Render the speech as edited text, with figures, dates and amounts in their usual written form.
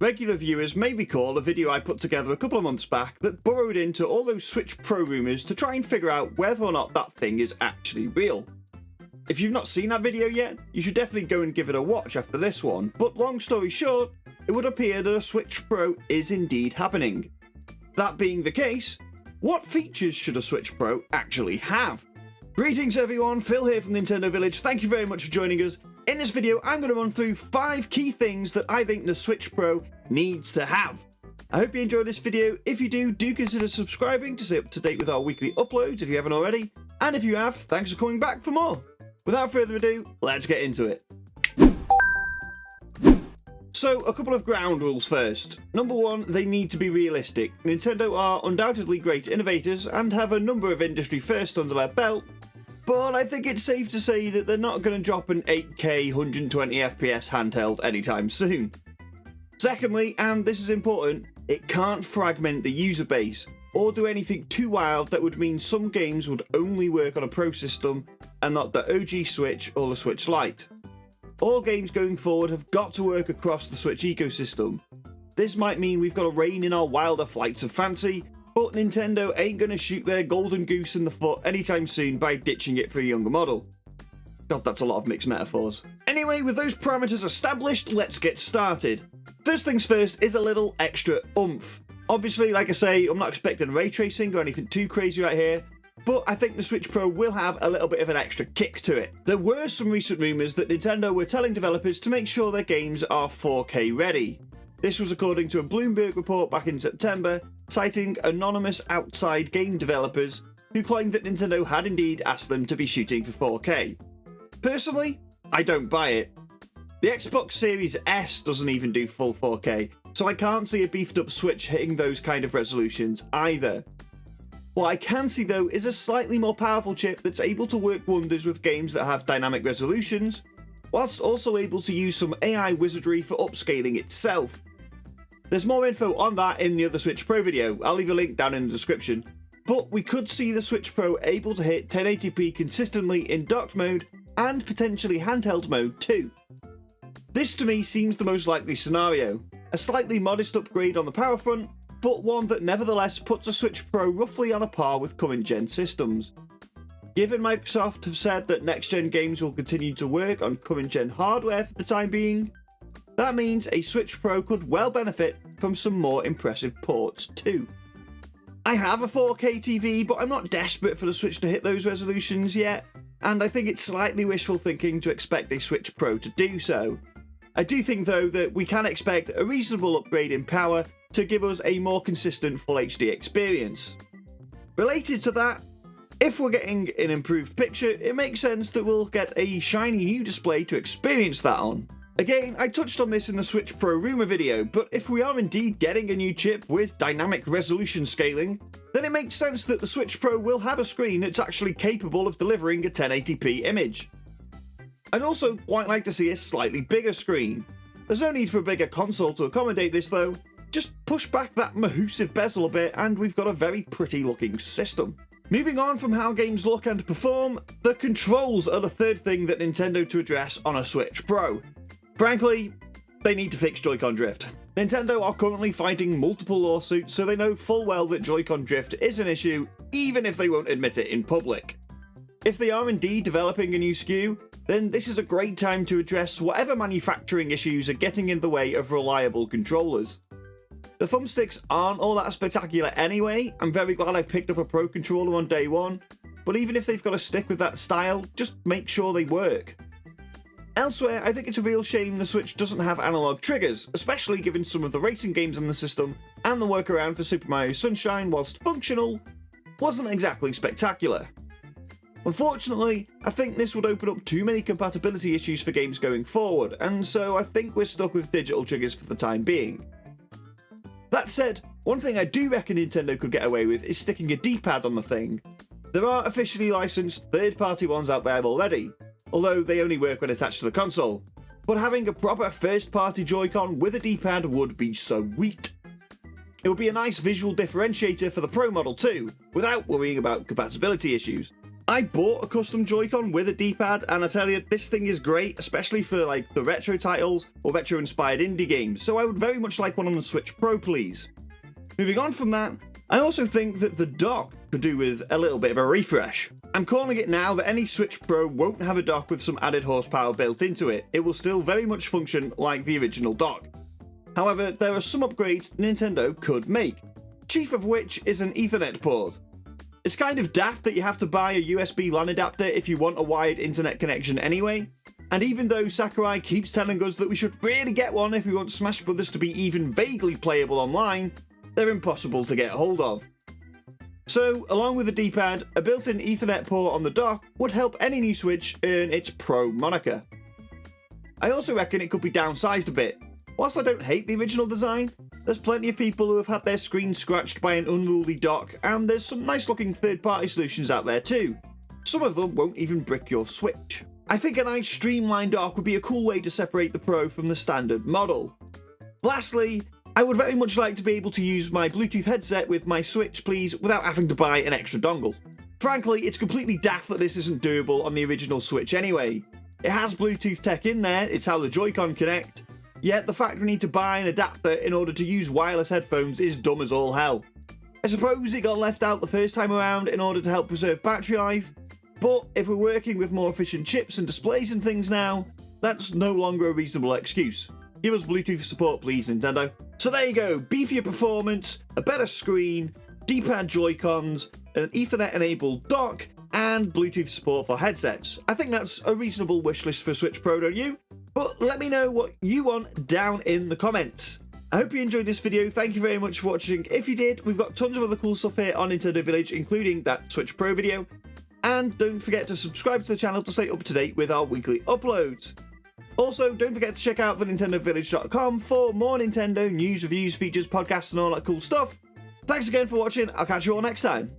Regular viewers may recall a video I put together a couple of months back that burrowed into all those Switch Pro rumours to try and figure out whether or not that thing is actually real. If you've not seen that video yet, you should definitely go and give it a watch after this one, but long story short, it would appear that a Switch Pro is indeed happening. That being the case, what features should a Switch Pro actually have? Greetings everyone, Phil here from Nintendo Village, thank you very much for joining us. In this video, I'm going to run through 5 key things that I think the Switch Pro needs to have. I hope you enjoyed this video. If you do consider subscribing to stay up to date with our weekly uploads if you haven't already. And if you have, thanks for coming back for more. Without further ado, let's get into it. So, a couple of ground rules first. Number 1, they need to be realistic. Nintendo are undoubtedly great innovators and have a number of industry firsts under their belt, but I think it's safe to say that they're not going to drop an 8K 120fps handheld anytime soon. Secondly, and this is important, it can't fragment the user base, or do anything too wild that would mean some games would only work on a Pro system and not the OG Switch or the Switch Lite. All games going forward have got to work across the Switch ecosystem. This might mean we've got to rein in our wilder flights of fancy, but Nintendo ain't gonna shoot their golden goose in the foot anytime soon by ditching it for a younger model. God, that's a lot of mixed metaphors. Anyway, with those parameters established, let's get started. First things first is a little extra oomph. Obviously, like I say, I'm not expecting ray tracing or anything too crazy right here, but I think the Switch Pro will have a little bit of an extra kick to it. There were some recent rumours that Nintendo were telling developers to make sure their games are 4K ready. This was according to a Bloomberg report back in September, citing anonymous outside game developers who claimed that Nintendo had indeed asked them to be shooting for 4K. Personally, I don't buy it. The Xbox Series S doesn't even do full 4K, so I can't see a beefed up Switch hitting those kind of resolutions either. What I can see though is a slightly more powerful chip that's able to work wonders with games that have dynamic resolutions, whilst also able to use some AI wizardry for upscaling itself. There's more info on that in the other Switch Pro video, I'll leave a link down in the description, but we could see the Switch Pro able to hit 1080p consistently in docked mode and potentially handheld mode too. This to me seems the most likely scenario, a slightly modest upgrade on the power front, but one that nevertheless puts a Switch Pro roughly on a par with current gen systems. Given Microsoft have said that next gen games will continue to work on current gen hardware for the time being, that means a Switch Pro could well benefit from some more impressive ports too. I have a 4K TV, but I'm not desperate for the Switch to hit those resolutions yet, and I think it's slightly wishful thinking to expect a Switch Pro to do so. I do think though that we can expect a reasonable upgrade in power to give us a more consistent Full HD experience. Related to that, if we're getting an improved picture, it makes sense that we'll get a shiny new display to experience that on. Again, I touched on this in the Switch Pro rumour video, but if we are indeed getting a new chip with dynamic resolution scaling, then it makes sense that the Switch Pro will have a screen that's actually capable of delivering a 1080p image. I'd also quite like to see a slightly bigger screen. There's no need for a bigger console to accommodate this though, just push back that mahoosive bezel a bit and we've got a very pretty looking system. Moving on from how games look and perform, the controls are the third thing that Nintendo to address on a Switch Pro. Frankly, they need to fix Joy-Con drift. Nintendo are currently fighting multiple lawsuits, so they know full well that Joy-Con drift is an issue, even if they won't admit it in public. If they are indeed developing a new SKU, then this is a great time to address whatever manufacturing issues are getting in the way of reliable controllers. The thumbsticks aren't all that spectacular anyway. I'm very glad I picked up a Pro controller on day one, but even if they've got to stick with that style, just make sure they work. Elsewhere, I think it's a real shame the Switch doesn't have analog triggers, especially given some of the racing games on the system, and the workaround for Super Mario Sunshine, whilst functional, wasn't exactly spectacular. Unfortunately, I think this would open up too many compatibility issues for games going forward, and so I think we're stuck with digital triggers for the time being. That said, one thing I do reckon Nintendo could get away with is sticking a D-pad on the thing. There are officially licensed third-party ones out there already, although they only work when attached to the console, but having a proper first-party Joy-Con with a D-pad would be sweet. It would be a nice visual differentiator for the Pro model too, without worrying about compatibility issues. I bought a custom Joy-Con with a D-pad, and I tell you, this thing is great, especially for like the retro titles or retro-inspired indie games, so I would very much like one on the Switch Pro, please. Moving on from that, I also think that the dock could do with a little bit of a refresh. I'm calling it now that any Switch Pro won't have a dock with some added horsepower built into it. It will still very much function like the original dock. However, there are some upgrades Nintendo could make, chief of which is an Ethernet port. It's kind of daft that you have to buy a USB LAN adapter if you want a wired internet connection anyway, and even though Sakurai keeps telling us that we should really get one if we want Smash Bros. To be even vaguely playable online, they're impossible to get hold of. So, along with the D-pad, a built-in Ethernet port on the dock would help any new Switch earn its Pro moniker. I also reckon it could be downsized a bit. Whilst I don't hate the original design, there's plenty of people who have had their screens scratched by an unruly dock, and there's some nice looking third-party solutions out there too. Some of them won't even brick your Switch. I think a nice streamlined dock would be a cool way to separate the Pro from the standard model. Lastly, I would very much like to be able to use my Bluetooth headset with my Switch, please, without having to buy an extra dongle. Frankly, it's completely daft that this isn't doable on the original Switch anyway. It has Bluetooth tech in there, it's how the Joy-Con connect, yet the fact we need to buy an adapter in order to use wireless headphones is dumb as all hell. I suppose it got left out the first time around in order to help preserve battery life, but if we're working with more efficient chips and displays and things now, that's no longer a reasonable excuse. Give us Bluetooth support, please, Nintendo. So there you go, beefier performance, a better screen, D-pad Joy-Cons, an Ethernet-enabled dock, and Bluetooth support for headsets. I think that's a reasonable wishlist for Switch Pro, don't you? But let me know what you want down in the comments. I hope you enjoyed this video, thank you very much for watching. If you did, we've got tons of other cool stuff here on Nintendo Village, including that Switch Pro video. And don't forget to subscribe to the channel to stay up to date with our weekly uploads. Also, don't forget to check out thenintendovillage.com for more Nintendo news, reviews, features, podcasts, and all that cool stuff. Thanks again for watching, I'll catch you all next time.